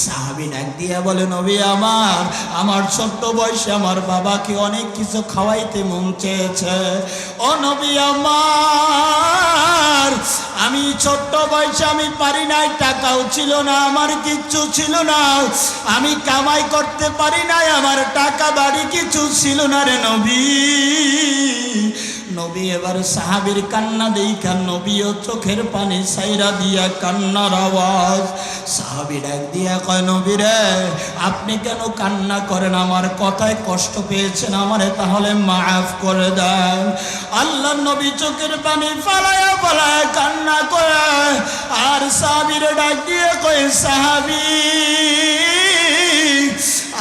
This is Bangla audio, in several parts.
সাহাবী ডাক দিয়া বলে, নবী আমার ছোট্ট বয়সে আমার বাবাকে অনেক কিছু খাওয়াইতে মন চেয়েছে। ও নবী আমার, আমি ছোট্ট বয়সে আমি পারি নাই, টাকাও ছিল না, আমার কিচ্ছু ছিল না, আমি কামাই করতে পারি নাই, আমার টাকা বাড়ি কিছু ছিল না রে নবী। নবী এবার সাহাবীর কান্না দেখা নবীও চোখের পানি ছাইরা দিয়া কান্নার আওয়াজ। সাহাবী ডাক দিয়া কয়, নবী রে, আপনি কেন কান্না করেন? আমার কথায় কষ্ট পেয়েছেন, আমারে তাহলে মাফ করে দেন। আল্লাহর নবী চোখের পানি ফালায়া ফালায়া কান্না করে আর সাহাবীরে ডাক দিয়ে কয়, সাহাবী,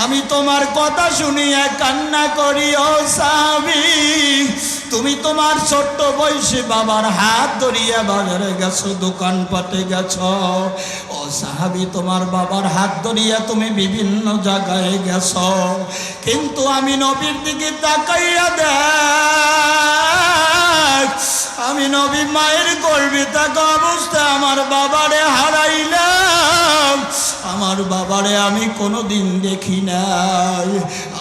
আমি তোমার কথা শুনিয়া কান্না করি। ও সাহাবী, তুমি তোমার ছোট্ট বয়সে বাবার হাত ধরিয়া বাজারে গেছো, দোকানপাটে গেছো। ও সাহাবী, তোমার বাবার হাত ধরিয়া তুমি বিভিন্ন জায়গায় গেছো, কিন্তু আমি নবীর দিকে তাকাইয়া দেখ, আমি নবী মায়ের গর্ভে থাকা অবস্থায় আমার বাবারে হারাইলাম। আমার বাবারে আমি কোনোদিন দেখি নাই।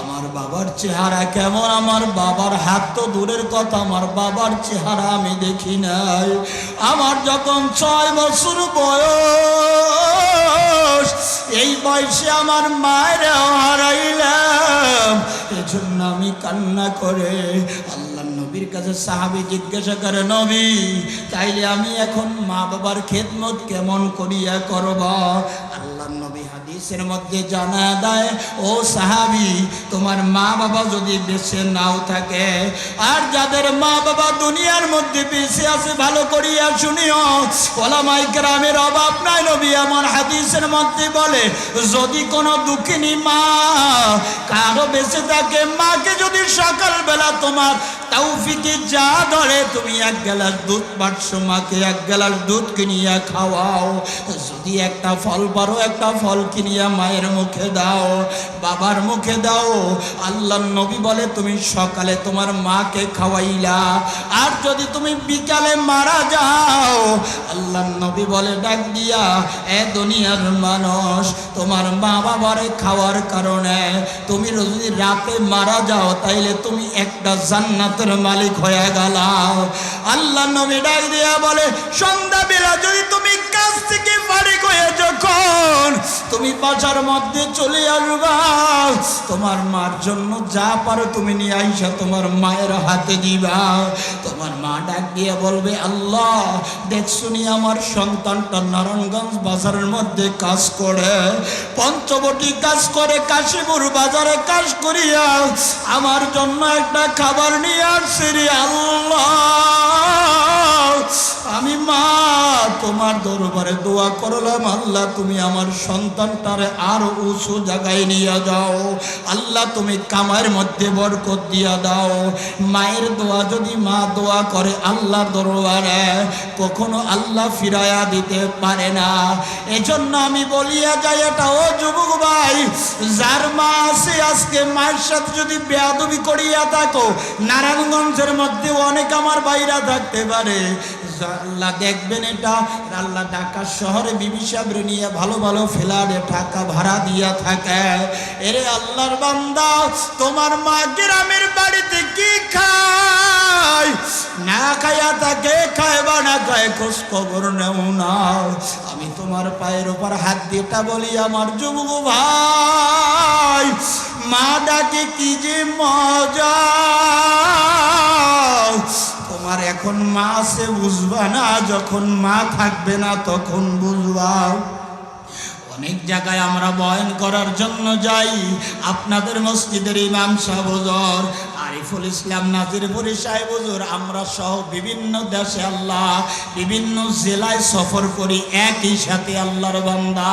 আমার বাবার চেহারা কেমন, আমার বাবার হাত তো দূরের কথা, আমার বাবার চেহারা আমি দেখি নাই। আমার যখন 6 বছর বয়স, এই বয়সে আমার মায়ের হারাইলাম, এজন্য আমি কান্না করে আল্লাহ নবীর কাছে সাহাবী জিজ্ঞাসা করে, নবী, তাইলে আমি এখন মা বাবার খেদমত কেমন করিয়া করব? আল্লাহ নবী হাদিসের মধ্যে জানা দেয়, ও সাহাবী, তোমার মা বাবা যদি বেঁচে নাও থাকে, আর যাদের মা বাবা দুনিয়ার মধ্যে বেঁচে আছে, ভালো করিয়া শুনিও, ওলামায়ে কেরামের অভাব নাই। নবী আমার হাদিসের মধ্যে বলে, যদি কোনো দুঃখিনী মা কারো বেঁচে থাকে, মাকে যদি সকালবেলা তোমার তৌফিকে যা ধরে তুমি 1 গ্লাস দুধ পাচ্ছো, মাকে 1 গ্লাস দুধ কিনিয়া খাওয়াও। যদি একটা ফল পারো, একটা ফল কিনিয়া মায়ের মুখে দাও, বাবার মুখে দাও। আল্লাহর নবী বলে, তুমি সকালে তোমার মাকে খাওয়াইলা, আর যদি তুমি বিকালে মারা যাও, আল্লাহর নবী বলে ডাক দিয়া, এ দুনিয়ার মানুষ, তোমার মা বাবারে খাওয়ার কারণে তুমি যদি রাতে মারা যাও, তাইলে তুমি একটা জান্নাতের মালিক হয়ে গেলা। আল্লাহর নবী ডাক দিয়া বলে, সন্ধ্যাবেলা যদি তুমি কাজ থেকে ফারিগ হয়ে যখন তুমি বাজার মধ্যে চলে আসবা, তোমার মার জন্য যা পারো তুমি নিয়ে আইসা তোমার মায়ের হাতে দিবা। তোমার মা ডাক দিয়ে বলবে, আল্লাহ, দেখছুনি আমার সন্তানটা নারায়ণগঞ্জ বাজারের মধ্যে কাজ করে, পঞ্চবটি কাজ করে, কাশীপুর বাজারে কাজ করিয়া আমার জন্য একটা খাবার নিয়ে আসছে রে আল্লাহ। আমি মা তোমার দরবারে দোয়া করলাম, আল্লাহ তুমি আমার সন্তানটারে আরো উঁচু জায়গায় নিয়ে যাও, আল্লাহ তুমি কামার মধ্যে বরকত দিয়া দাও। মায়ের দোয়া যদি মা দোয়া করে আল্লাহর দরবারে, কখনো আল্লাহ ফিরাইয়া দিতে পারে না। এজন্য আমি বলিয়া যাই, এটা ও যুবক ভাই, যার মা আছে আজকে মায়ের সাথে যদি বেয়াদবি করিয়া থাকো, নারায়ণগঞ্জের মধ্যে অনেক আমার ভাইরা থাকতে পারে, আল্লাহ দেখবেন এটা। আল্লাহ ঢাকা শহরে বিবি সাহেব নিয়ে ভালো ভালো ফ্ল্যাটে টাকা ভাড়া দিয়া থাকে। এরে আল্লাহর বান্দা, তোমার মা গ্রামের বাড়িতে কি খায়, না খায়া থাকে, খায় বা না খায়, খোঁজ খবর নেও না। আমি তোমার পায়ের উপর হাত দিয়েটা বলি, আমার যুবক ভাই, মা ডাকে কি যে মজা। তোমার এখন মা আছে বুঝবা না, যখন মা থাকবে না তখন বুঝবা। অনেক জায়গায় আমরা বয়ান করার জন্য যাই, আপনাদের মসজিদের ইমাম সাহেব হুজুর আরিফুল ইসলাম নাজিরপুরি সাহেব হুজুর, আমরা সহ বিভিন্ন দেশে আল্লাহ বিভিন্ন জেলায় সফর করি একই সাথে। আল্লাহর বান্দা,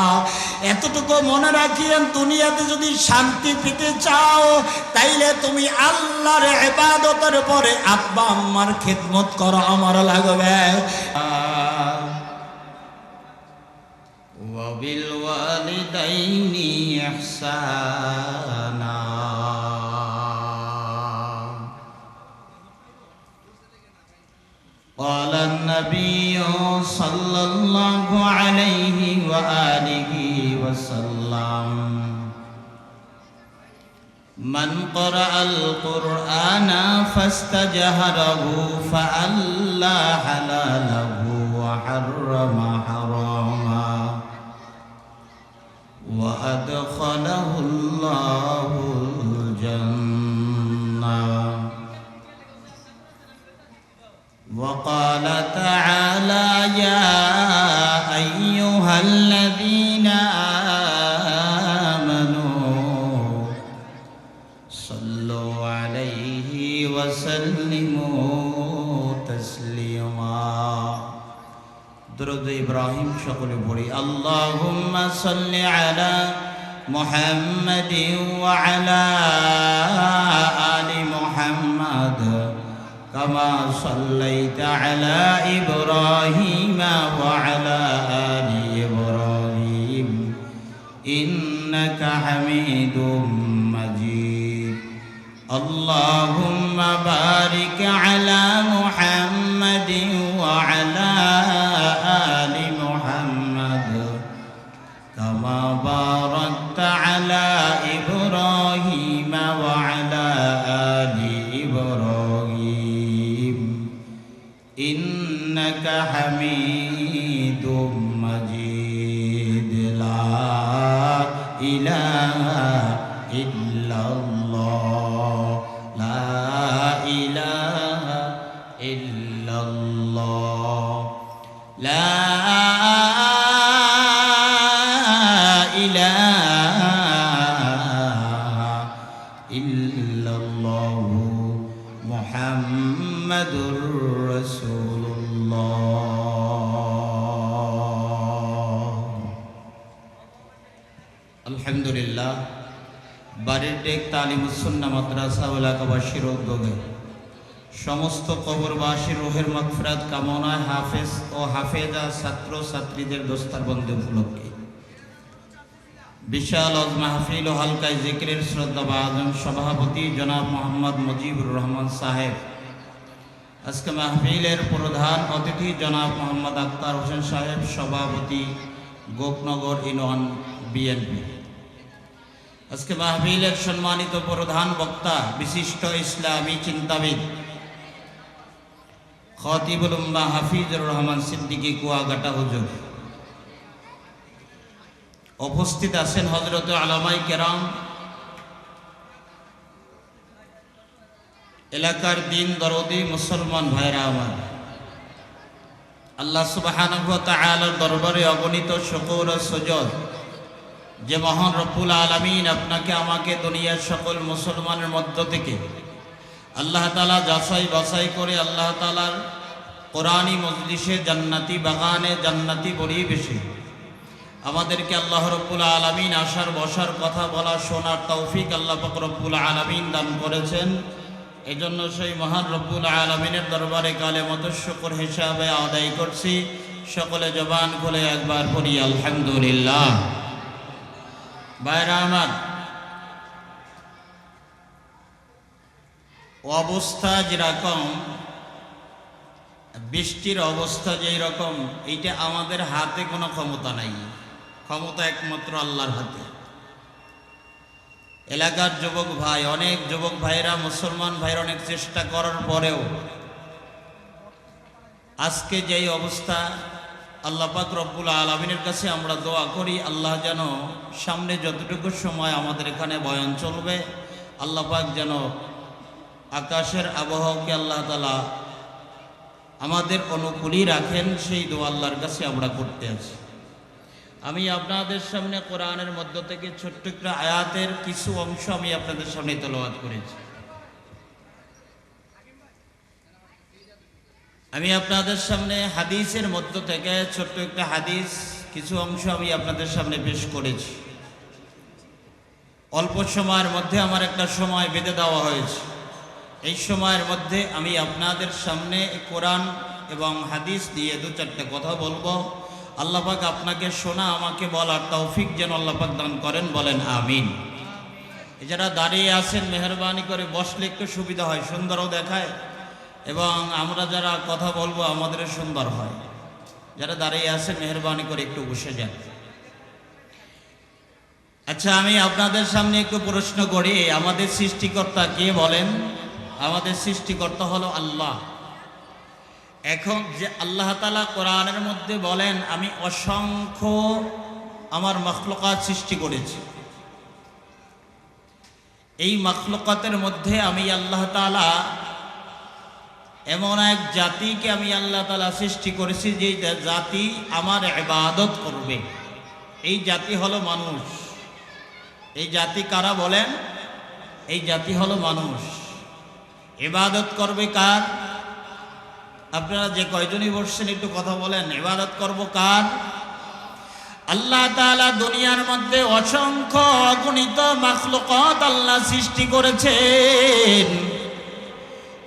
এতটুকু মনে রাখিয়েন, দুনিয়াতে যদি শান্তি পেতে চাও, তাইলে তুমি আল্লাহর ইবাদতের পরে আব্বা আম্মার খেদমত করা আমার লাগবে। وبالوالدين إحسانا قال النبي صلى الله عليه وآله وسلم وسلم من قرأ القرآن فاستجهره فألا حلاله وحرم حراما وأدخله الله الجنة وقال تعالى يا أيها الذين آمنوا صلوا عليه وسلموا تسليما درود إبراهيم شكل بوري اللهم صل على محمد وعلى آل محمد كما صليت على إبراهيم وعلى آل إبراهيم إنك حميد مجيد اللهم بارك على محمد وعلى آل محمد كما باركت على إبراهيم وعلى آل إبراهيم إنك حميد مجيد لا إله إلا الله لا إله إلا الله لا إله إلا الله محمد رسول الله الحمد لله বাড়ির টেক তালিমুসুন্না মাদ্রাসা এলাকাবাসীর উদ্যোগে সমস্ত কবরবাসীর রুহের মাগফিরাত কামনায় হাফেজ ও হাফেজা ছাত্র ছাত্রীদের দোস্তারবন্দি উপলক্ষে বিশাল ওয়াজ মাহফিল ও হালকায় জিকিরের শ্রদ্ধাভাজন সভাপতি জনাব মোহাম্মদ মুজিবুর রহমান সাহেব, আজকে মাহফিলের প্রধান অতিথি জনাব মোহাম্মদ আক্তার হোসেন সাহেব, সভাপতি গোপনগর ইউনিয়ন বিএনপি। আজকে মাহফিলের সম্মানিত প্রধান বক্তা বিশিষ্ট ইসলামী চিন্তাবিদ খতিবুল উম্মাহ হাফিজুর রহমান সিদ্দিকী কুয়াকাটা হুজুর। উপস্থিত আছেন হযরত আলামায়ে কেরাম, এলাকার দিন দরদি মুসলমান ভাইরা আমার। আল্লাহ সুবহানাহু ওয়া তাআলার দরবারে অগণিত শুকর ও সুজুদ যে মহান রব্বুল আলামিন আপনাকে আমাকে দুনিয়ার সকল মুসলমানের মধ্য থেকে আল্লাহ তাআলা যাচাই বাছাই করে আল্লাহ তাআলার কোরআনী মজলিসে জান্নাতি বাগানে জান্নাতি পরিবেশে আমাদেরকে আল্লাহ রব্বুল আলামিন আসার বসার কথা বলা শোনার তৌফিক আল্লাহ পাক রব্বুল আলামিন দান করেছেন। এজন্য সেই মহান রব্বুল আলামিনের দরবারে কালেমাত শুকর হিসাবে আদায় করছি। সকলে জবান খুলে একবার পড়ি আলহামদুলিল্লাহ। ভাইরা আমার, অবস্থা যেরকম, বৃষ্টির অবস্থা যেই রকম, এইটা আমাদের হাতে কোনো ক্ষমতা নাই, ক্ষমতা একমাত্র আল্লাহর হাতে। এলাকার যুবক ভাই, অনেক যুবক ভাইরা, মুসলমান ভাইরা অনেক চেষ্টা করার পরেও আজকে যেই অবস্থা, আল্লাহ পাক রব্বুল আলামিনের কাছে আমরা দোয়া করি আল্লাহ যেন সামনে যতটুকু সময় আমাদের এখানে বয়ান চলবে আল্লাহ পাক যেন আকাশের আবহাওয়াকে আল্লাহ তাআলা আমাদের অনুকূলই রাখেন, সেই দোয়া আল্লাহর কাছে আমরা করতে আছি। আমি আপনাদের সামনে কোরআনের মধ্য থেকে ছোট্ট একটা আয়াতের কিছু অংশ আমি আপনাদের সামনে তেলাওয়াত করেছি। আমি আপনাদের সামনে হাদিসের মধ্য থেকে ছোট্ট একটা হাদিস কিছু অংশ আমি আপনাদের সামনে পেশ করেছি। অল্প সময়ের মধ্যে আমার একটা সময় বেঁধে দেওয়া হয়েছে, এই সময়ের মধ্যে আমি আপনাদের সামনে কোরআন এবং হাদিস দিয়ে দু চারটে কথা বলবো। আল্লাহ পাক আপনাকে শোনা আমাকে বলার তৌফিক যেন আল্লাহ পাক দান করেন, বলেন আমিন। যারা দাঁড়িয়ে আছেন মেহরবানি করে বসলে একটু সুবিধা হয়, সুন্দরও দেখায় এবং আমরা যারা কথা বলবো আমাদের সুন্দর হয়। যারা দাঁড়িয়ে আছেন মেহরবানি করে একটু বসে যান। আচ্ছা, আমি আপনাদের সামনে একটু প্রশ্ন করি, আমাদের সৃষ্টিকর্তা কে বলেন? আমাদের সৃষ্টিকর্তা হলো আল্লাহ। এখন যে আল্লাহ তাআলা কোরআনের মধ্যে বলেন, আমি অসংখ্য আমার মাখলুকাত সৃষ্টি করেছি, এই মাখলুকাতের মধ্যে আমি আল্লাহ তাআলা এমন এক জাতিকে আমি আল্লাহ তাআলা সৃষ্টি করেছি যে জাতি আমার ইবাদত করবে। এই জাতি হলো মানুষ। এই জাতি কারা বলেন? এই জাতি হলো মানুষ। ইবাদত করবে কার? আপনারা যে কয়জনই বসছেন একটু কথা বলেন, ইবাদত করব কার? আল্লাহ তাআলা দুনিয়ার মধ্যে অসংখ্য অগণিত মাখলুকাত আল্লাহ সৃষ্টি করেছেন।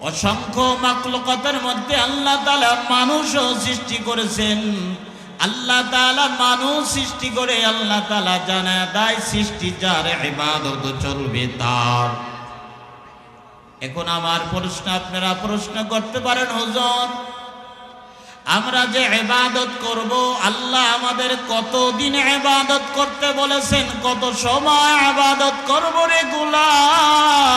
অসংখ্য মাখলুকাতের মধ্যে আল্লাহ তাআলা মানুষও সৃষ্টি করেছেন। আল্লাহ তাআলা মানুষ সৃষ্টি করে আল্লাহ তাআলা জানায় দেয় সৃষ্টি যার ইবাদত চলবে তার। এখন আমার প্রশ্ন, আপনারা প্রশ্ন করতে পারেন, হুজুর আমরা যে ইবাদত করব, আল্লাহ আমাদের কতদিন ইবাদত করতে বলেছেন? কত সময় ইবাদত করব রে গোলাম?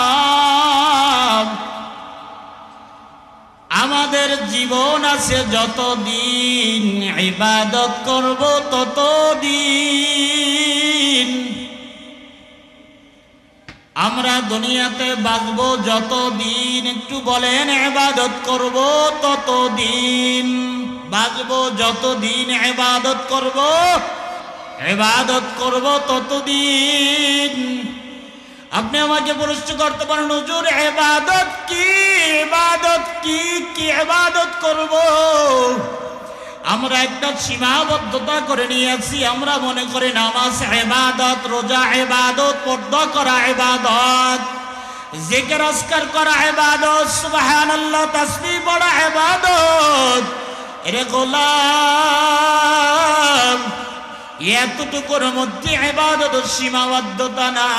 আমাদের জীবন আছে যতদিন, ইবাদত করব ততদিন। আমরা দুনিয়াতে বাঁচব যতদিন, একটু বলেন, ইবাদত করব ততদিন। বাঁচব যতদিন ইবাদত করব, ইবাদত করব ততদিন। আপনি আমাকে প্রশ্ন করতে পারেন, হুজুর ইবাদত কি? ইবাদত কি? কি ইবাদত করব? আমরা একটা সীমাবদ্ধতা করে নিয়েছি। আমরা মনে করি নামাজ ইবাদত, রোজা ইবাদত, পর্দা করা ইবাদত, জিকির আজকার করা ইবাদত, সুবহানাল্লাহ তাসবিহ পড়া ইবাদত। এরে গোলাম, এতটুকুর মধ্যে ইবাদত সীমাবদ্ধতা না।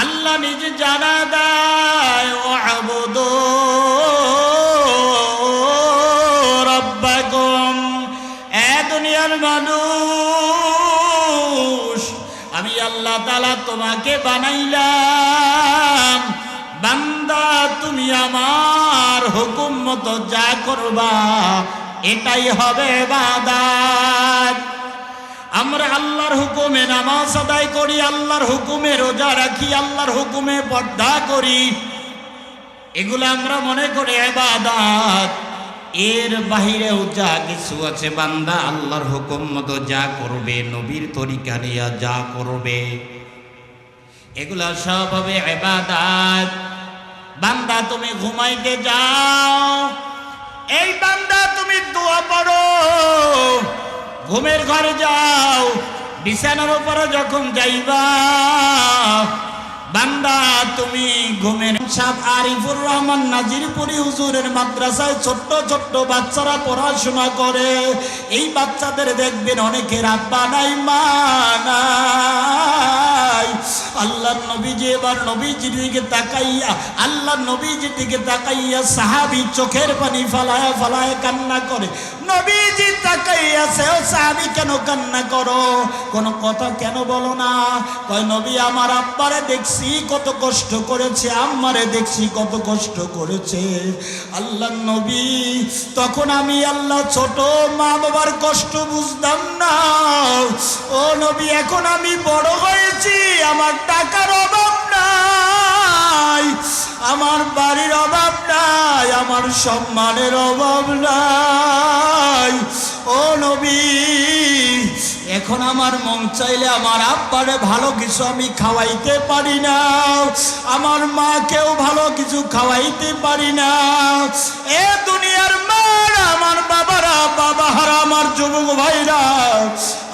আল্লাহ নিজে জানা দেয়, ওয়াবুদু রাব্বাকুম। এ দুনিয়ার মানুষ, আমি আল্লাহ তাআলা তোমাকে বানাইলাম, বান্দা তুমি আমার হুকুম মতো যা করবা এটাই হবে ইবাদত। আমরা আল্লাহর হুকুমে নামাজ আদায় করি, আল্লাহর হুকুমে রোজা রাখি, আল্লাহর হুকুমে পর্দা করি, এগুলো আমরা মনে করি ইবাদত। এর বাহিরেও যা কিছু আছে, বান্দা আল্লাহর হুকুম মতো যা করবে, নবীর তরিকা নিয়ে যা করবে, এগুলা সব হবে ইবাদত। বান্দা তুমি ঘুমাইতে যাও, এই বান্দা তুমি দোয়া পড়ো, ঘুমের ঘরে যাও, বিছানার উপরে যখন যাইবা, বান্দা তুমি ঘুমের। সাহেব আরিফুর রহমান নাজিরপুরি হুজুরের মাদ্রাসায় ছোট্ট ছোট্ট বাচ্চারা পড়াশোনা করে। এই বাচ্চাদের দেখবেন অনেকের আব্বা নাই, মা নাই। আল্লাহর নবীজি এবার নবীজির দিকে তাকাইয়া, আল্লাহর নবীজির দিকে তাকাইয়া সাহাবী চোখের পানি ফালায়া ফালায়া কান্না করে। নবীজি তাকাইয়াছে, ও সাহাবী কেন কান্না করো? কোনো কথা কেন বলো না? কয় নবী, আমার আব্বারে দেখছি কত কষ্ট করেছে, আম্মারে দেখছি কত কষ্ট করেছে। আল্লাহর নবী, তখন আমি আল্লাহ ছোট, মা বাবার কষ্ট বুঝতাম না। ও নবী, এখন আমি বড় হয়েছি, আমার টাকার অভাব নাই, আমার বাড়ির অভাব নাই, আমার সম্মানের অভাব নাই। ও নবী, এখন আমার মন চাইলে আমার আব্বারে ভালো কিছু আমি খাওয়াইতে পারি না, আমার মাকেও ভালো কিছু খাওয়াইতে পারি না। এ দুনিয়ার মারা, আমার বাবারা, বাবাহারা, আমার যুবক ভাইরা,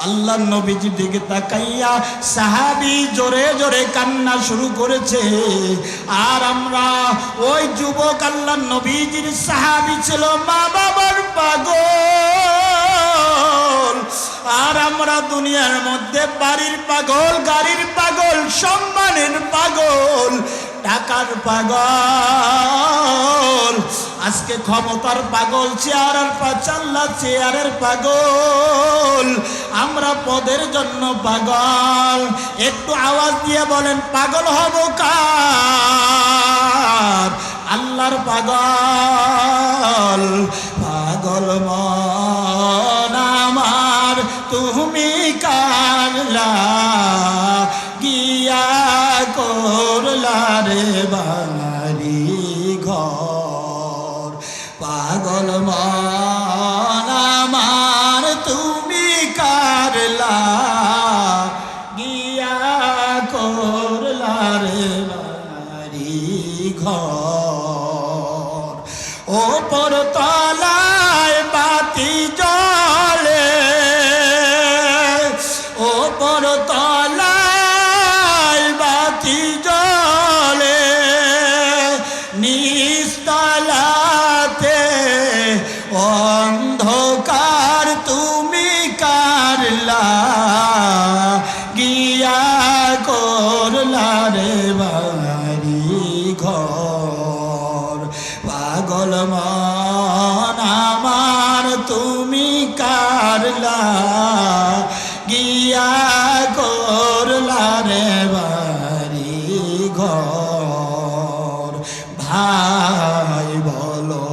আল্লাহর নবীজির দিকে তাকাইয়া সাহাবী জোরে জোরে কান্না শুরু করেছে। আর আমরা ওই যুবক আল্লাহর নবীজির সাহাবী ছিল মা বাবার পাগল, আর আমরা দুনিয়ার মধ্যে বাড়ির পাগল, গাড়ির পাগল, সম্মানের পাগল, টাকার পাগল। আজকে ক্ষমতার পাগল, চেয়ারের পাগল, আমরা পদের জন্য পাগল। একটু আওয়াজ দিয়ে বলেন পাগল হব কার? আল্লাহর পাগল। পাগল মন আমার তুমি কারলা গিয়া করলা রে বাড়ি ঘর। পাগল মন আমার তুমি কারলা গিয়া করলা রে বাড়ি ঘর। ওপর তলায় বাতি জ্বলে, ওপর তলায় বাতি জ্বলে, নিচতলাতে অন্ধকার তুমি কারলা গিয়া করলা রে বাড়ি ঘর। পাগল মন আমার তুমি কারলা গিয়া করলা রে বাড়ি ঘর। ভাই বলো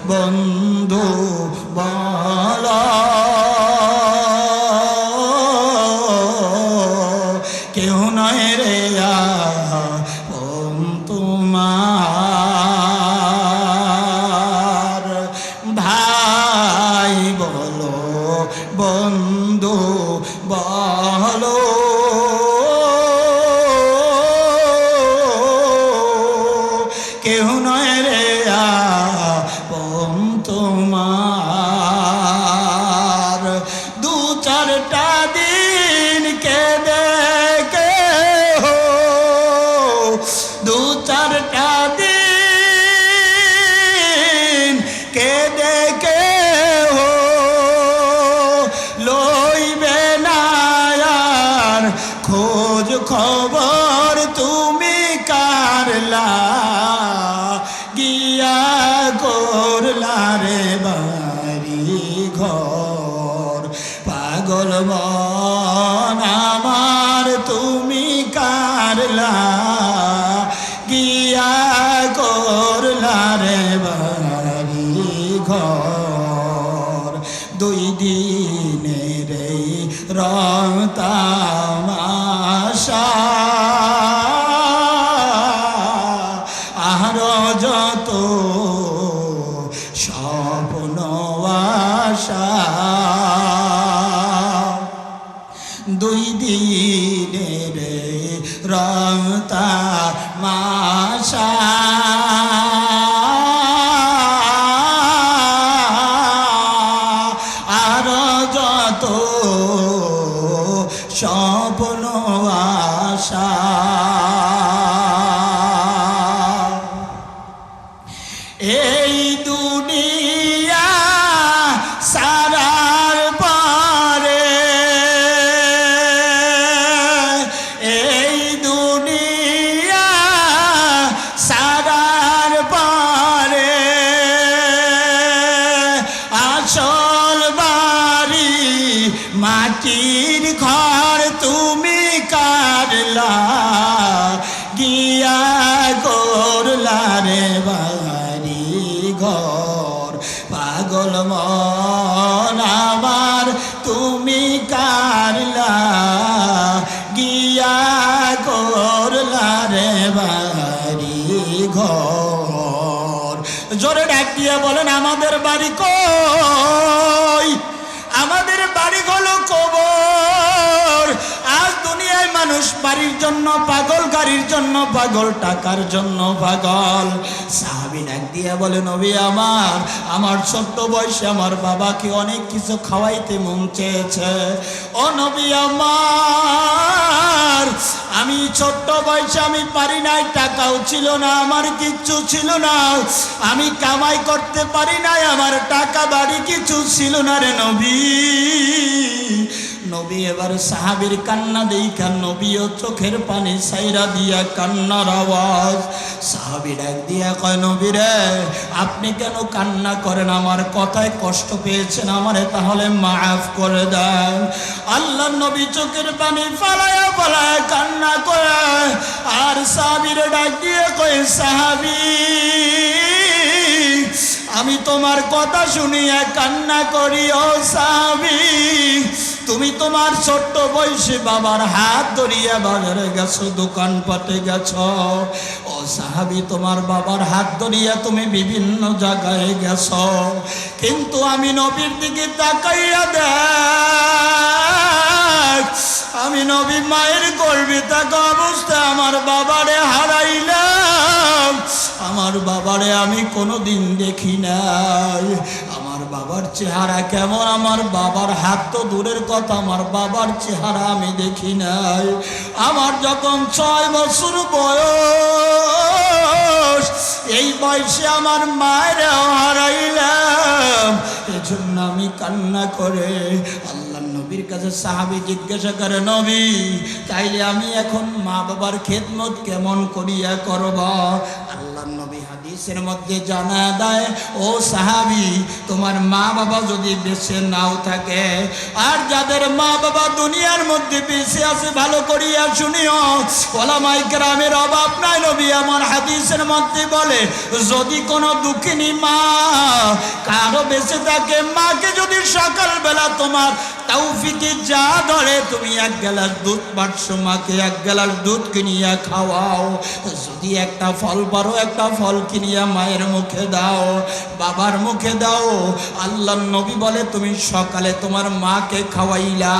বন্ধু বলো কেউ নয় রে তোমার। ভাই বলো বন্ধু বলো কেউ নয় রে তোমার। দু চারটা দিন কেঁদে দু চারটা দিন কেঁদে লইবে না আর খোঁজ খবর তুমি কারলা গিয়া করলা রে বাড়ি ঘর। পাগল মন আমার তুমি কারলা গিয়া করলা রে বাড়ি ঘর। দুই দিনের রং তামাশা আর যত স্বপ্ন আশা, দুই দিনের রং তামাশা আর যত স্বপ্ন আশা। এই দুনিয়া সারার পরে, এই দুনিয়া সারার পরে আসল বাড়ি মাটির ঘর তুমি কারলা গিয়া করলা রে বাড়ি ঘর। পাগল মন আমার তুমি কারলা গিয়া করলা রে বাড়ি ঘর। জোরে ডাক দিয়ে বলেন আমাদের বাড়ি কই? আমাদের বাড়ি হলো কবর। আজ দুনিয়ায় মানুষ বাড়ির জন্য পাগল, গাড়ির জন্য পাগল, টাকার জন্য পাগল। সাহাবী ডাক দিয়ে বলে নবী আমার ছোট্ট বয়সে আমার বাবাকে অনেক কিছু খাওয়াইতে মন চেয়েছে। ও নবী আমার, আমি ছোট্ট বয়সে আমি পারি নাই, টাকাও ছিল না, আমার কিচ্ছু ছিল না, আমি কামাই করতে পারি নাই, আমার টাকা বাড়ি কিছু ছিল না রে নবী। নবী এবার সাহাবীর কান্না দেইখা নবীও চোখের পানি ছাইরা দিয়া কান্নার আওয়াজ। সাহাবী ডাক দিয়া কয়, নবী রে, আপনি কেন কান্না করেন? আমার কথায় কষ্ট পেয়েছেন, আমারে তাহলে মাফ করে দেন। আল্লাহর নবী চোখের পানি ফালায়া ফালায়া কান্না করে আর সাহাবীর ডাক দিয়ে কয়, সাহাবী, আমি তোমার কথা শুনিয়া কান্না করি। ও সাহাবী, তুমি তোমার ছোট্ট বয়সে বাবার হাত ধরিয়া বাজারে গেছো, দোকানপাটে গেছো। ও সাহাবী, তোমার বাবার হাত ধরিয়া তুমি বিভিন্ন জায়গায় গেছো, কিন্তু আমি নবীর দিকে তাকাইয়া দেখ, আমি নবী মায়ের গর্ভে থাকা অবস্থায় আমার বাবারে হারাইলাম। আমার বাবারে আমি কোনোদিন দেখি নাই। আমার বাবার চেহারা কেমন, আমার বাবার হাত তো দূরের কথা, আমার বাবার চেহারা আমি দেখি নাই। আমার যখন 6 বছর বয়স, এই বয়সে আমার মায়ের হারাইলাম। এজন্য আমি কান্না করে আল্লাহ নবীর কাছে সাহাবী জিজ্ঞাসা করে, নবী, তাইলে আমি এখন মা বাবার খেদমত কেমন করিয়া করব? আল্লাহ নবী হাদিসের মধ্যে জানা দেয়, ও সাহাবী, তোমার মা বাবা যদি বেঁচে নাও থাকে, আর যাদের মা বাবা দুনিয়ার মধ্যে বেঁচে আছে, ভালো করিয়া শুনিও, ওলামায়ে কেরামের অভাব নাই। নবী আমার হাদিসের মধ্যে বলে, যদি কোনো দুঃখিনী মা কারো বেঁচে থাকে, মাকে যদি সকালবেলা তোমার তৌফিকে যা ধরে তুমি 1 গ্লাস দুধ পাচ্ছ, মাকে 1 গ্লাস দুধ কিনিয়া খাওয়াও। যদি একটা ফল পারো, একটা ফল কিনিয়া মায়ের মুখে দাও, বাবার মুখে দাও। আল্লাহর নবী বলে, তুমি সকালে তোমার মাকে খাওয়াইলা,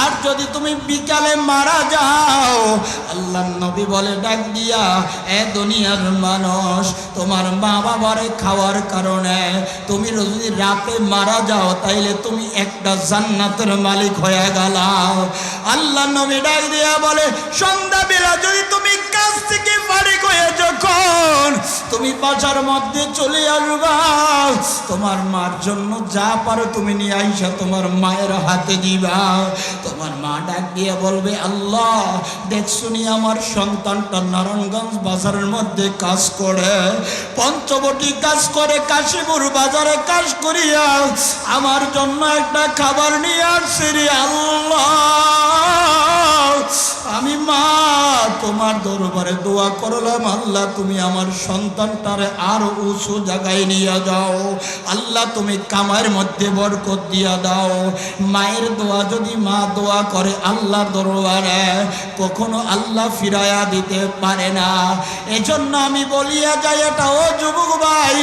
আর যদি তুমি বিকালে মারা যাও, আল্লাহর নবী বলে ডাক দিয়া, এ দুনিয়ার মানুষ, তোমার মা বাবারে খাওয়ার কারণে তুমি যদি রাতে মারা যাও, তাইলে তুমি একটা জান্নাতের মালিক হয়ে গেলা। আল্লাহর নবী ডাক দিয়া বলে, সন্ধ্যাবেলা যদি তুমি কাজ থেকে ফারিগ হয়ে যখন তুমি বাজার মধ্যে চলে আসবা, তোমার মার জন্য যা পারো তুমি নিয়ে আইসা তোমার মায়ের হাতে দিবা। তোমার মা ডাক দিয়ে বলবে, আল্লাহ, দেখছুনি আমার সন্তানটা নারায়ণগঞ্জ বাজারের মধ্যে কাজ করে, পঞ্চবটি কাজ করে, কাশীপুর বাজারে কাজ করিয়া আমার জন্য একটা খাবার নিয়ে আসছে রে আল্লাহ। আমি মা তোমার দরবারে দোয়া করলাম, আল্লাহ তুমি আমার সন্তানটারে আরো উঁচু জায়গায় নিয়ে যাও। আল্লাহ তুমি কামাইয়ের মধ্যে বরকত দিয়া দাও। মায়ের দোয়া যদি মা দোয়া করে আল্লাহর দরবারে, কখনো আল্লাহ ফিরাইয়া দিতে পারে না। এজন্য আমি বলিয়া যাই, এটা ও যুবক ভাই,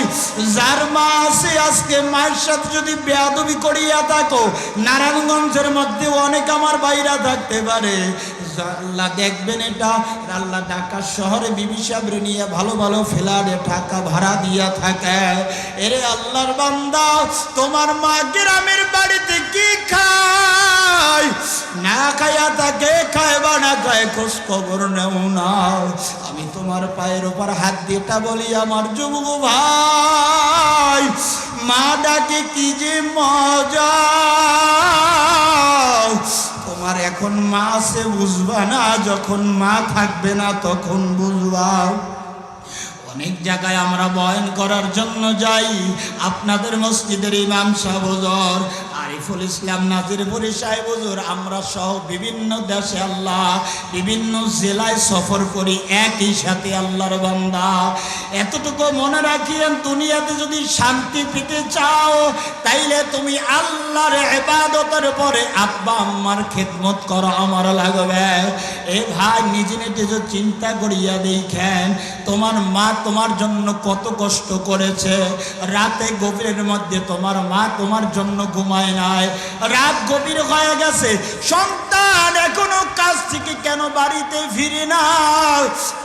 যার মা আছে আজকে মায়ের সাথে যদি বেয়াদবি করিয়া থাকো, নারায়ণগঞ্জের মধ্যে অনেক আমার ভাইরা থাকতে পারে, আল্লাহ দেখবেন এটা। আল্লাহ ঢাকা শহরে বিবি সাহেবরে নিয়ে ভালো ভালো ফ্ল্যাটে টাকা ভাড়া দিয়া থাকে। এরে আল্লাহর বান্দা, তোমার মা গ্রামের বাড়িতে কি খায়, না খায়া থাকে, খায় বা না খায়, খোঁজ খবর নেও না। আমি তোমার পায়ের উপর হাত দিয়েটা বলি, আমার যুবক ভাই, মা ডাকে কি যে মজা। তোমার এখন মা আছে বুঝবা না, যখন মা থাকবে না তখন বুঝবা। অনেক জায়গায় আমরা বয়ান করার জন্য যাই, আপনাদের মসজিদের ইমাম সাহেব হুজুর আরিফুল ইসলাম নাজিরপুরি সাহেব হুজুর, আমরা সহ বিভিন্ন দেশে আল্লাহ বিভিন্ন জেলায় সফর করি একই সাথে। আল্লাহর বান্দা, এতটুকু মনে রাখিয়েন, দুনিয়াতে যদি শান্তি পেতে চাও, তাইলে তুমি আল্লাহর ইবাদতের পরে আব্বা আম্মার খেদমত করা আমার লাগবে। এ ভাই, নিজে নিজে চিন্তা করিয়া দেখেন, তোমার মা তোমার জন্য কত কষ্ট করেছে। রাতে গভীরের মধ্যে তোমার মা তোমার জন্য ঘুমায় নাই, রাত গভীর হয়ে গেছে, সন্তান এখনো কাজ থেকে কেন বাড়িতে ফিরে না।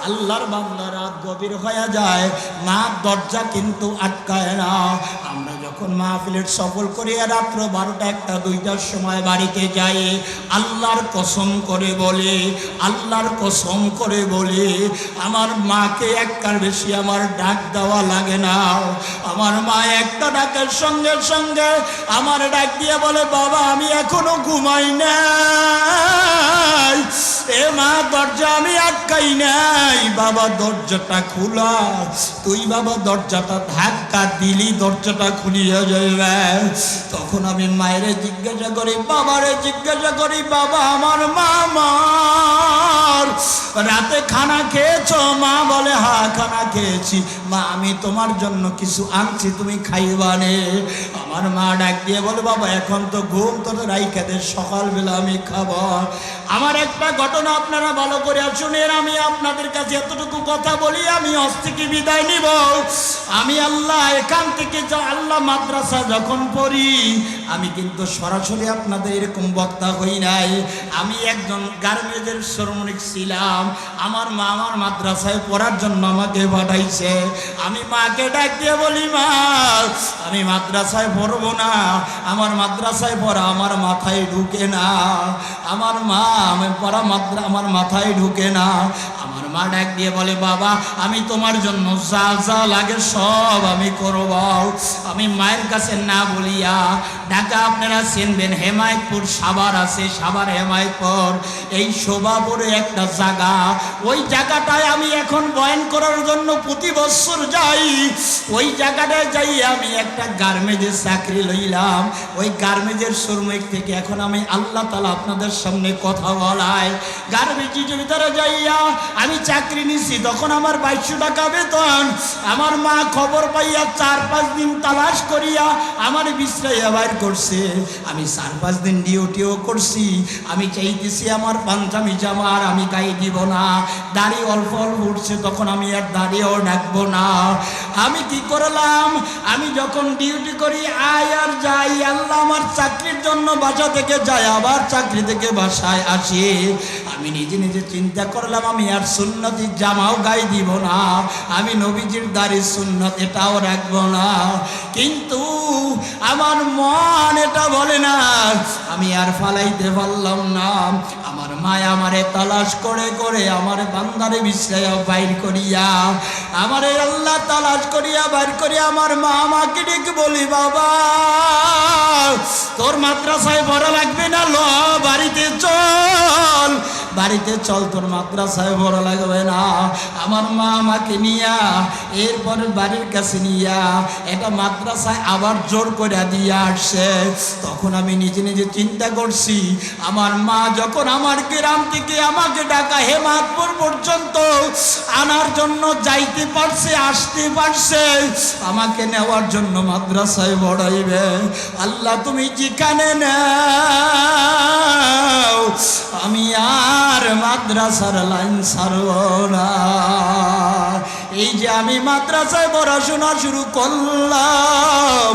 আল্লাহর বান্দা, রাত গভীর হয়ে যায়, মা দরজা কিন্তু আটকায় না। আমরা যখন মাহফিলের সফল করিয়া রাত্র 12টা 1টা 2টার সময় বাড়িতে যায়, আল্লাহর কসম করে বলে, আল্লাহর কসম করে বলে, আমার মাকে একটার বেশি আমার ডাক দেওয়া লাগে না। আমার মা একটা ডাকের সঙ্গে সঙ্গে আমার ডাক দিয়ে বলে, বাবা আমি এখনো ঘুমাই নাই, এ মা দরজা আমি আটকাই নাই, বাবা দরজাটা খোলা, তুই বাবা দরজাটা ধাক্কা দিলি দরজাটা খুলিয়া যাবে। তখন আমি মায়ের জিজ্ঞাসা করি, বাবারে জিজ্ঞাসা করি, বাবা আমার মা রাতে খানা খেয়েছো? মা বলে হ্যাঁ খানা খেয়েছি। মা আমি তোমার জন্য কিছু আনছি, তুমি খাইবানে? আমার মা ডাক দিয়ে বলে, বাবা এখন তো ঘুম, তোর রাইখা দে, সকালবেলা আমি খাবো। আমার একটা ঘটনা আপনারা ভালো করে শুনেন, আমি আপনাদের কাছে এতটুকু কথা বলি, আমি আজ থেকে বিদায় নিব। আমি আল্লাহ এখান থেকে আল্লাহ মাদ্রাসা যখন পড়ি, আমি কিন্তু সরাসরি আপনাদের এরকম বক্তা হই নাই, আমি একজন গার্মেন্টের শ্রমিক ছিলাম। আমার মা আমার মাদ্রাসায় পড়ার জন্য আমাকে পাঠাইছে। আমি মাকে ডাক দিয়ে বলি, মা আমি মাদ্রাসায় পড়বো না, আমার মাদ্রাসায় পড়া আমার মাথায় ঢুকে না, আমার মা আমি পড়া আমার মাথায় ঢুকে না। আমার মা ডাক দিয়ে বলে, বাবা আমি তোমার জন্য যা যা লাগে সব আমি করব। আমি মায়ের কাছে না বলিয়া, ঢাকা আপনারা চিনবেন, হেমায়তপুর সাভার আছে, সাভার হেমায়তপুর, এই শোভাপুরে একটা জায়গা, ওই জায়গাটায় আমি এখন বয়ান করার জন্য প্রতি বছর যাই। ওই জায়গাটায় যাই আমি একটা গার্মেন্টের চাকরি লইলাম। ওই গার্মেন্টের শ্রমিক থেকে এখন আমি আল্লাহ তাআলা আপনাদের সামনে কথা বলায়, গার্মেন্টের ভিতরে যাইয়া আমি চাকরি নিছি। তখন আমার 2200 টাকা বেতন। আমার মা খবর পাইয়া 4-5 দিন তালাশ করিয়া আমার বিশ্রাইয়া বাইর করছে। আমি 4-5 দিন ডিউটিও করছি। আমি চাইতেছি আমার পাঞ্জাবি জামা আর আমি গায়ে দিব না, দাড়ি অল্প অল্প উঠছে, তখন আমি আর দাড়িও ডাকবো না। আমি কি করলাম, আমি যখন ডিউটি করি আয় আর যাই, আল্লাহ আমার চাকরির জন্য বাসা থেকে যাই, আবার চাকরি থেকে বাসায় আসি। আমি নিজে নিজে চিন্তা করলাম আমি আর সুন্নতি জামাও গায়ে দিব না, আমি নবীজির দাড়ি সুন্নত এটাও রাখবো না। কিন্তু আমার মন এটা বলে না, আমি আর ফালাইতে পারলাম না। আমার মায় আমারে তালাশ করে করে আমার বান্দারে বিশ্রায়া বাইর করিয়া, আমারে আল্লাহ তালাশ করিয়া বাইর করিয়া আমার মা আমাকে ডেকে বলি, বাবা তোর মাদ্রাসায় পড়া লাগবে না, ল বাড়িতে চল, বাড়িতে চল, তোর মাদ্রাসায় পড়া লাগবে না। আমার মা আমাকে নিয়া এরপরে বাড়ির কাছে নিয়া এটা মাদ্রাসায় আবার জোর করে দিয়ে আসছে। তখন আমি নিজে নিজে চিন্তা করছি, আমার মা যখন আমার গ্রাম থেকে আমাকে ঢাকা হেমায়তপুর পর্যন্ত আনার জন্য যাইতে পারছে, আসতে পারছে, আমাকে নেওয়ার জন্য মাদ্রাসায় পড়াইবে, আল্লাহ তুমি যেখানে নাও আমি আর মাদ্রাসার লাইন ছাড়ব না। এই যে আমি মাদ্রাসায় পড়াশোনা শুরু করলাম,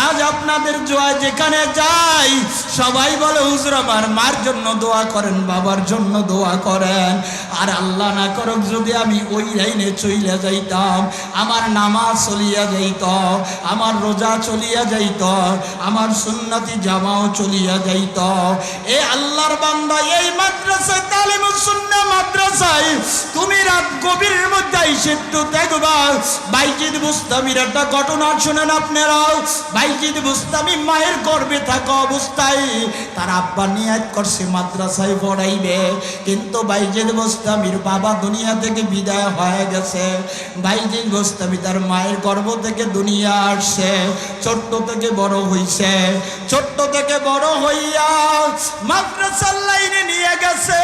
আজ আপনাদের জোয়া যেখানে যাই সবাই বলে, হুজুর আমার মার জন্য দোয়া করেন, বাবার জন্য দোয়া করেন। আর আল্লাহ না করুক যদি আমি ওই লাইনে চলিয়া যাইতাম, আমার নামাজ চলিয়া যাইত, আমার রোজা চলিয়া যাইত, আমার সুন্নতি জামাও চলিয়া যাইত। এ আল্লাহর বান্দা, এই মাদ্রাসায় তালিমুস সুন্নাহ মাদ্রাসায় তুমি রাত গভীরের মধ্যে এসে একটু দেখবা, বাইজিদ বুস্তামির একটা ঘটনা শুনেন আপনারাও। বাইজিদ বুস্তামি মায়ের গর্ভে থাকা অবস্থায় তার আব্বা নিয়াত করছে মাদ্রাসায় পড়াইবে, কিন্তু বাইজিদ বুস্তামির বাবা দুনিয়া থেকে বিদায় হয়ে গেছে। বাইজিদ বুস্তামি তার মায়ের গর্ভ থেকে দুনিয়া আসছে, ছোট্ট থেকে বড় হইছে, ছোট্ট থেকে বড় হইয়া মাদ্রাসার লাইনে নিয়ে গেছে।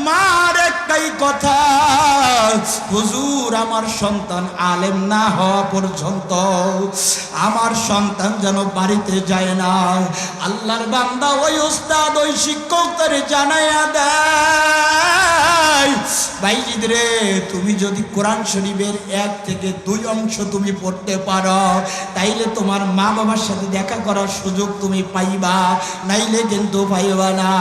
মার একটাই কথা, হুজুর আমার সন্তান আলেম না হওয়া পর্যন্ত আমার সন্তান যেন বাড়িতে যায় না। আল্লাহর বান্দা ওই উস্তাদ ওই শিক্ষকদের জানাইয়া দেয়, বাইজিদ রে তুমি যদি কোরআন শরীফের 1 থেকে 2 অংশ তুমি পড়তে পারো, তাইলে তোমার মা বাবার সাথে দেখা করার সুযোগ তুমি পাইবা, নাইলে কিন্তু পাইবা না।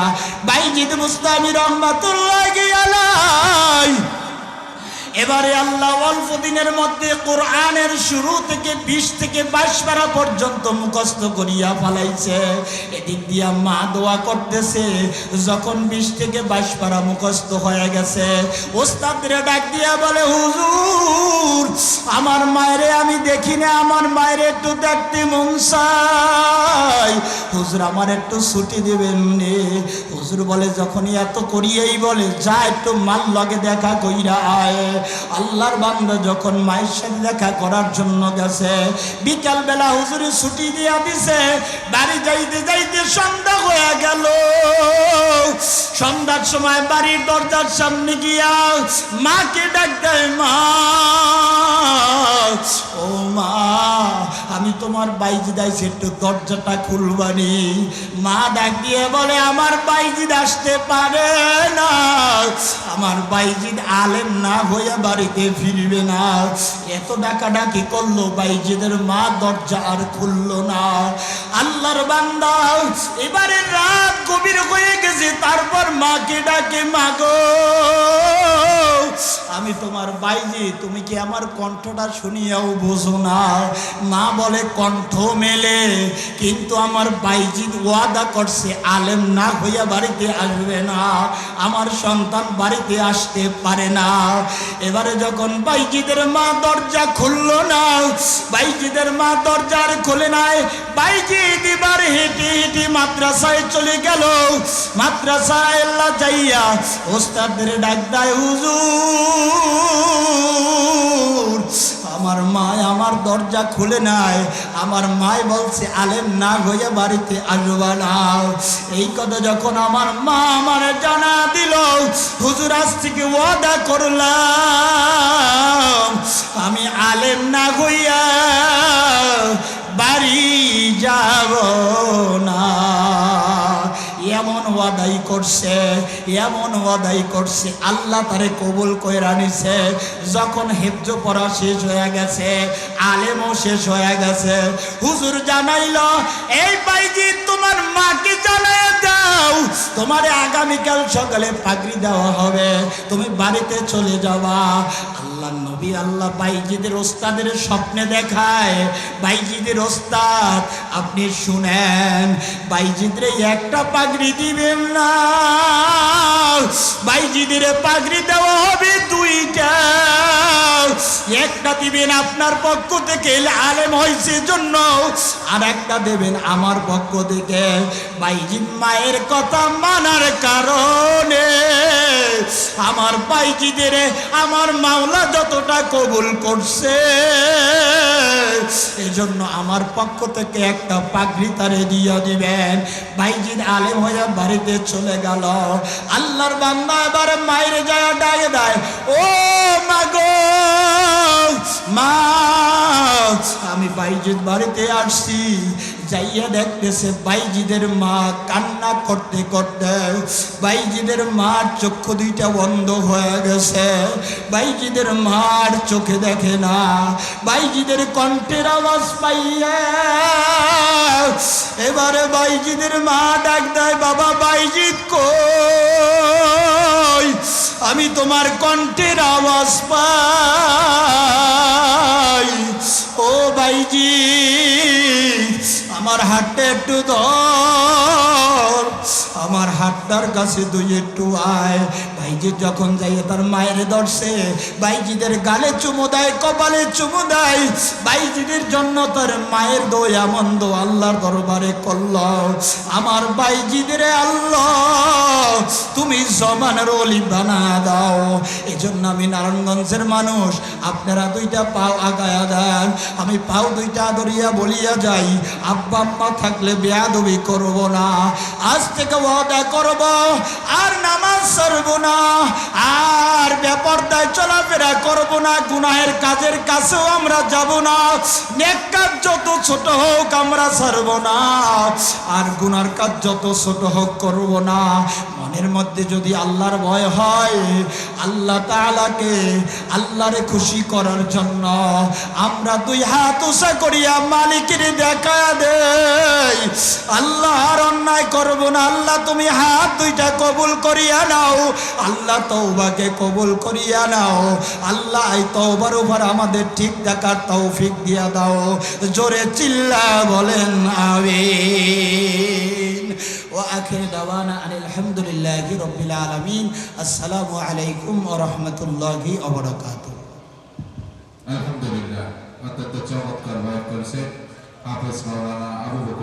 বাইজিদ বুস্তামি রহমাতুল্লাহি আলাইহি এবারে আল্লাহ অল্প দিনের মধ্যে কোরআনের শুরু থেকে 20 থেকে 22 পারা পর্যন্ত মুখস্থ করিয়া ফেলাইছে। এদিক দিয়া মা দোয়া করতেছে, যখন 20 থেকে 22 পারা মুখস্থ হয়ে গেছে, ওস্তাদের ডাক দিয়া বলে, হুজুর আমার মায়েরে আমি দেখি না, আমার মায়ের একটু দেখতে মন চাই, হুজুর আমার একটু ছুটি দিবেন নে। হুজুর বলে, যখনই এত করিয়েই বলে, যা একটু মাল লগে দেখা কইরা আয়। আল্লাহর বান্দা যখন মায়ের সাথে দেখা করার জন্য গেছে, বিকাল বেলা হুজুরে ছুটি দিয়া দিছে। বাড়ি যাইতে যাইতে সন্ধ্যা হয়ে গেল। সন্ধ্যার সময় বাড়ির দরজার সামনে গিয়া মাকে ডাক দেয়, মা ও মা আমি তোমার বাইজিদ আইছে, একটু দরজাটা খুলবানি। মা ডাক দিয়ে বলে, আমার বাইজিদ আসতে পারে না, আমার বাইজিদ আলেম না হয়ে বাড়িতে ফিরবে না। এত ডাকাডাকি করলো, বাইজিদের মা দরজা আর খুললো না। আল্লাহর বান্দা এবারে রাত গভীর হয়ে গেছে, তারপর মাকে ডাকে, মাগো আমি তোমার বাইজি, তুমি কি আমার কণ্ঠটা শুনিয়াও বোঝো না? মা বলে, কণ্ঠ মেলে, কিন্তু আমার বাইজিদ ওয়াদা করছে আলেম না হইয়া বাড়িতে আসবে না, আমার সন্তান বাড়িতে আসতে পারে না। এবারে যখন বাইজিদের মা দরজা খুললো না, বাইজিদের মা দরজা আর খুলে নাই। বাইজিদ এবার হেঁটে হেঁটে মাদ্রাসায় চলে গেল। মাদ্রাসায় আল্লাহ যাইয়া ওস্তাদের ডাক দেয়, হুজুর আমার মা আমার দরজা খুলে নাই, আমার মাই বলছে আলেম না হইয়া বাড়িতে আসবা না। এই কথা যখন আমার মা আমার জানা দিল, হুজুর আজ থেকে ওয়াদা করলাম আমি আলেম না হইয়া বাড়ি যাব না। এমন ওয়াদাই করছে, এমন ওয়াদাই করছে, আল্লাহ তারে কবুল কইরা নিছে। যখন হেফজ পড়া শেষ হয়ে গেছে, আলেমও শেষ হয়ে গেছে, হুজুর জানাইল, এই বাইজি তোমার মাকে জানাই দাও, তোমারে আগামীকাল সকালে পাগড়ি দেওয়া হবে, তুমি বাড়িতে চলে যাবা। আল্লাহ নবী আল্লাহ বাইজিদের ওস্তাদের স্বপ্নে দেখায়, বাইজিদের ওস্তাদ আপনি শুনেন, বাইজিদের একটা পাগড়ি দিবেন না, বাইজিদের পাগড়ি দেওয়া হবে দুইটা। একটা দিবেন আপনার পক্ষ থেকে আলেম হয়েছে জন্য, আর একটা দেবেন আমার পক্ষ থেকে বাইজিদ মায়ের কথা মানার কারণে। আমার বাইজিদের আমার মাওলা যতটা কবুল করছে, এই জন্য আমার পক্ষ থেকে একটা পাগড়ি তারে দিয়ে দিবেন। বাইজিদ আলেম হয়ে বাড়িতে চলে গেল। আল্লাহর বান্দা এবার মায়ের যায় ডাকে দেয়, ও মাগো মা আমি বাইজিদ বাড়িতে আসছি। যাইয়া দেখতেছে বাইজিদের মা কান্না করতে করতে, বাইজিদের মার চক্ষু দুইটা বন্ধ হয়ে গেছে, বাইজিদের মার চোখে দেখে না। বাইজিদের কণ্ঠের আওয়াজ পাইয়া এবারে বাইজিদের মা ডাক দেয়, বাবা বাইজিদ কই, আমি তোমার কণ্ঠের আওয়াজ পাই। ও বাইজি আমার হাতটা একটু ধর, আমার হাতটার কাছে দুই একটু আয়। বাইজিদ যখন যাইয়ে তার মায়ের ধরছে, বাইজিদের গালে চুমু দেয়, কপালে চুমু দেয়। বাইজিদের জন্য তার মায়ের দোয়া মন্দ আল্লাহর দরবারে করল। আমার বাইজিদের আল্লাহ তুমি জমানের ওলি বানা দাও। এজন্য আমি নারায়ণগঞ্জের মানুষ, আপনারা দুইটা পাও আগায়া দেন, আমি পাও দুইটা ধরিয়া বলিয়া যাই, আব্বা আম্মা থাকলে বেয়াদবি করব না, আজ থেকে ওয়াদা করব আর নামাজ ছাড়ব না, আর বেপরদায় চলাফেরা করব না, গুনাহের কাজের কাছেও আমরা যাব না, নেক কাজ যত ছোট হোক আমরা ছাড়ব না, আর গুনার কাজ যত ছোট হোক করব না। মনে মনের মধ্যে যদি আল্লাহর ভয় হয়, আল্লাহ তাআলাকে আল্লাহরে খুশি করার জন্য আমরা দুই হাত উঁচা করিয়া মালিকের দেখা দেই, আল্লাহর অন্যায় করব না, আল্লাহ তুমি হাত দুইটা কবুল করিয়া নাও, আল্লাহ তওবাকে কবুল করিয়া নাও, আল্লাহ এই তওবার উপর আমাদের ঠিক দেখার তৌফিক দিয়া দাও। জোরে চিল্লা বলেন আমিন। ওয়া আখির দাওয়ানা আলহামদুলিল্লাহি রাব্বিল আলামিন। আসসালামু আলাইকুম ওয়া রাহমাতুল্লাহি ওয়া বারাকাতুহু। আলহামদুলিল্লাহ, অত্যন্ত চমৎকার বয়ান করেছে হাফেজ মাওলানা আবু বকর।